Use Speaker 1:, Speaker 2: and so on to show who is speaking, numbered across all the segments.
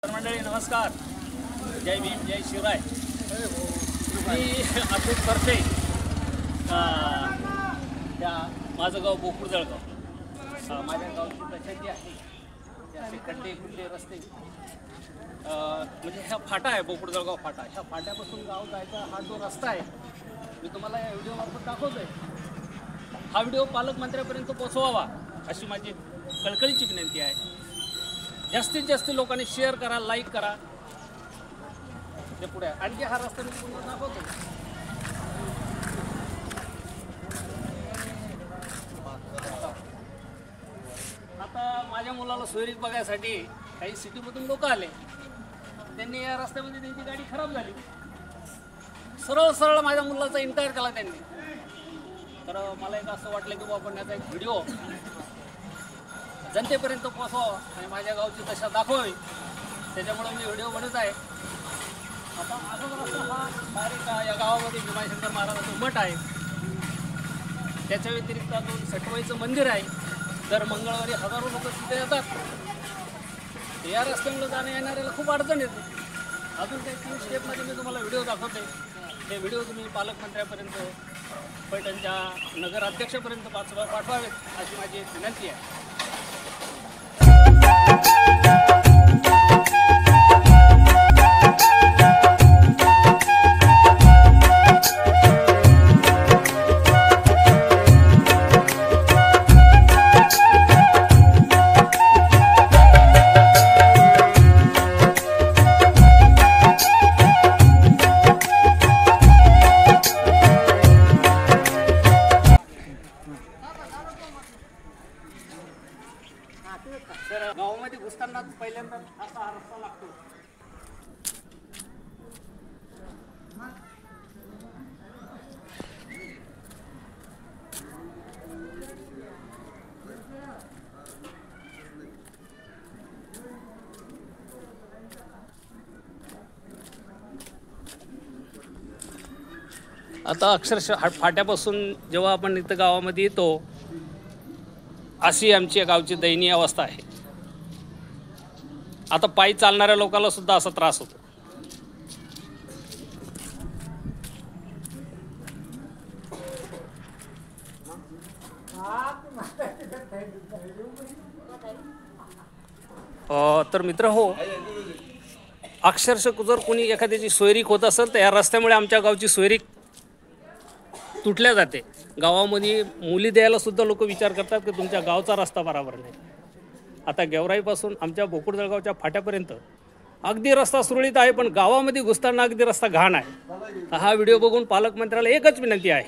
Speaker 1: मंडळी नमस्कार, जय भीम जय शिवराय. मी अतुल करते. त्या माझं गाव बोकुड जळगाव. माझ्या गावची दशा आहे त्याचे खड्डे खुड्डे रस्ते म्हणजे ह्या फाटा आहे बोकुड जळगाव फाटा. ह्या फाट्यापासून गाव जायचा हा जो रस्ता आहे मी तुम्हाला या व्हिडिओमार्फत दाखवतो आहे. हा व्हिडिओ पालकमंत्र्यापर्यंत पोहोचवावा अशी माझी कळकळीची विनंती आहे. जास्तीत जास्त लोकांनी शेअर करा, लाईक करा. ते पुढे आणखी हा रस्ता मी तुम्हाला दाखवतो. आता माझ्या मुलाला सोयरीक बघायसाठी काही सिटीमधून लोक आले. त्यांनी या रस्त्यामध्ये त्यांची गाडी खराब झाली. सरळ सरळ माझ्या मुलाचा इन्क्वायर केला त्यांनी. तर मला एक असं वाटलं की बाबा याचा एक व्हिडिओ जनतेपर्यंत पोहोचवावा आणि माझ्या गावची दशा दाखवावी. त्याच्यामुळे मी व्हिडिओ बनवत आहे. आता माझा रस्ता हा डायरेक्ट या गावामध्ये भीमाशंकर महाराजाचं मठ आहे. त्याच्या व्यतिरिक्त अजून सटवाईचं मंदिर आहे. दर मंगळवारी हजारो लोक तिथे येतात. या रस्त्यामुळे जाण्या येणाऱ्याला खूप अडचण येते. अजून काही 3 स्टेपमध्ये मी तुम्हाला व्हिडिओ दाखवते. हे व्हिडिओ तुम्ही पालकमंत्र्यापर्यंत, पैठणच्या नगराध्यक्षापर्यंत पाठवावेत अशी माझी एक विनंती आहे. तर गावामध्ये घुसताना पहिल्यांदा असा हा रस्ता लागतो. आता अक्षरशः फाट्यापासून जेव्हा आपण इथं गावामध्ये येतो अशी आमची गावची दयनीय अवस्था आहे. आता पायी चालणाऱ्या लोकांना सुद्धा असा त्रास होतो. तर मित्र हो, अक्षरशः जर कोणी एखाद्याची सोयरीक होत असेल तर या रस्त्यामुळे आमच्या गावची सोयरीक तुटल्या जाते. गावामध्ये मुली द्यायला सुद्धा लोक विचार करतात की तुमच्या गावचा रस्ता बरोबर नाही. आता गेवराईपासून आमच्या बोकुड जळगावच्या फाट्यापर्यंत अगदी रस्ता सुरळीत आहे, पण गावामध्ये घुसताना अगदी रस्ता घाण आहे. हा व्हिडिओ बघून पालकमंत्र्याला एकच विनंती आहे,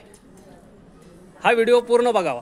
Speaker 1: हा व्हिडिओ पूर्ण बघावा.